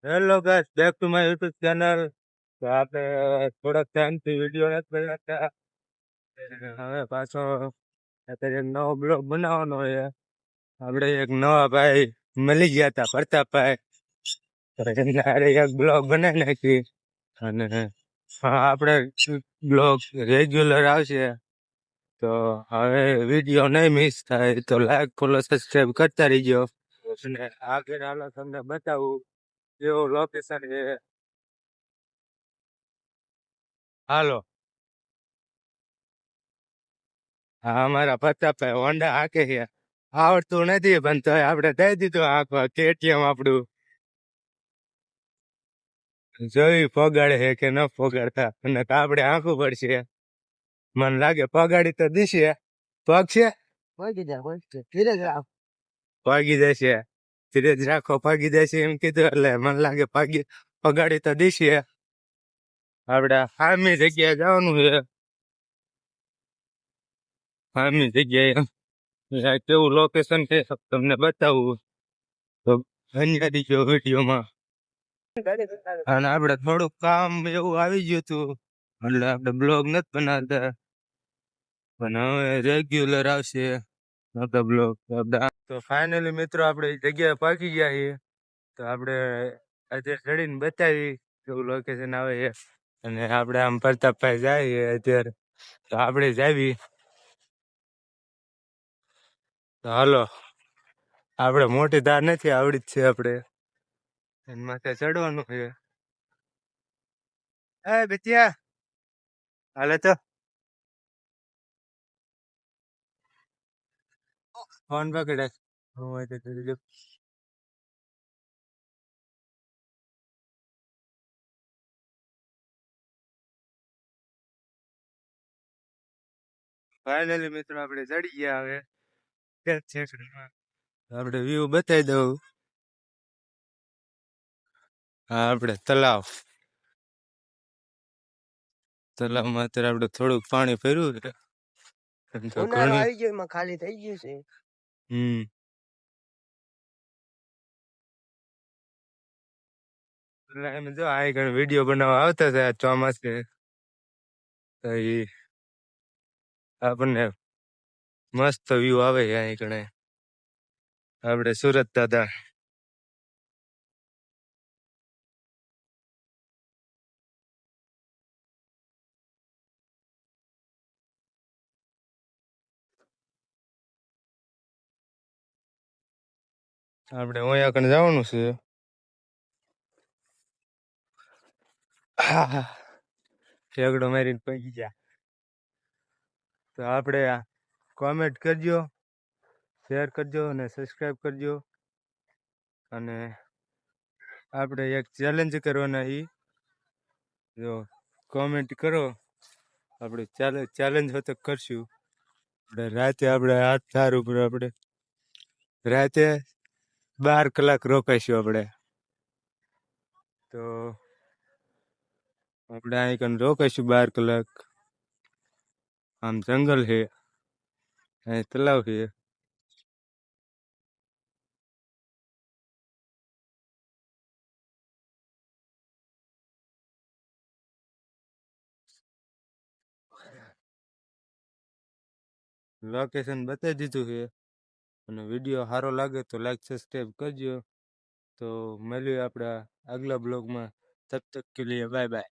Hello guys, back to my YouTube channel. તો આપણે થોડાક ટાઈમથી વિડીયો નથી બનાવતા. હવે પાછો અત્યારે એક નવો બ્લોગ બનાવવાનો છે. આપણે એક નવા ભાઈ મળી ગયા હતા, પ્રતાપભાઈ. તો એમને હારે એક બ્લોગ બનાવી નાખી. અને હા, આપણે બ્લોગ રેગ્યુલર આવશે. તો હવે વિડીયો નહીં મિસ થાય તો લાઈક, ફોલો, સબસ્ક્રાઈબ કરતા રહીજો. અને આગળ હાલો તમને બતાવું જેવું લોકેશન છે. હાલો. હા, અમારા પ્રતાપભાઈ હોન્ડા હાકે છે. આવડતું નથી પણ તો આપણે દઈ દીધું આખો કેટીએમ આપણું. જોઈ પગાડે છે કે ન પગાડતા, અને આપણે આંખું પડશે. મને લાગે પગાડી તો દીશે. પગ છે પગી જશે. ધીરેજ રાખો, પગી જશે એમ કીધું એટલે મને લાગે પગાડી તો દીશે. આપણે આમી જગ્યાએ જવાનું છે. આમી જગ્યાએ કેવું લોકેશન છે તમને બતાવું તો અન્ય દીજો વિડીયોમાં. અને આપણે થોડુંક કામ એવું આવી ગયું હતું એટલે આપણે બ્લોગ નથી બનાવતા, પણ હવે રેગ્યુલર આવશે નતો બ્લોગ. તો ફાઇનલી મિત્રો આપણે એ જગ્યાએ પહોંચી ગયા છીએ. તો આપણે આજે ચડીને બતાવી કેવું લોકેશન આવે છે. અને આપણે આમ પ્રતાપભાઈ જાય અત્યારે, તો આપણે જાવી. તો હાલો, આપણે મોટી ધાર નથી આવડી જ છે. આપણે એની માથે ચડવાનું છે. એ બેટિયા હાલે તો ફોન પકડે. હું હોય તો કરી દઉં. ફાઇનલી મિત્રો આપણે ચડી ગયા. હવે આપણે વ્યૂ બતાવી દઉં. હા, આપણે તલાવમાં અત્યારે આપણે થોડુંક પાણી ભર્યું છે. આવી ગયું, એમાં ખાલી થઈ ગયું છે. એટલે એમ જો આ કણ વિડીયો બનાવવા આવતા હતા ચોમાસે, તો એ આપણને મસ્ત વ્યૂ આવે છે અહીં કણે. આપણે સુરત દાદા આપણે ઓયા કણ જવાનું છે. ઠેકડો મારીને પગી ગયા. તો આપણે કોમેન્ટ કરજો, શેર કરજો અને સબસ્ક્રાઈબ કરજો. અને આપણે એક ચેલેન્જ કરવાના ઈ, જો કોમેન્ટ કરો આપણે ચેલેન્જ હોતો કરશું. આપણે રાતે આપણે હાથ ધાર ઉપર આપણે રાતે 12 કલાક રોકાઈશું. આપણે તો આપણે અહીં કણ રોકાઈશું 12 કલાક. આમ જંગલ છે, અહીં તલાવ છે. લોકેશન બતાવી દીધું છે. અને વિડીયો સારો લાગે તો લાઈક, સબસ્ક્રાઈબ કરજો. તો મળીએ આપણા આગલા બ્લોગમાં. તબ તક કે લીએ બાય બાય.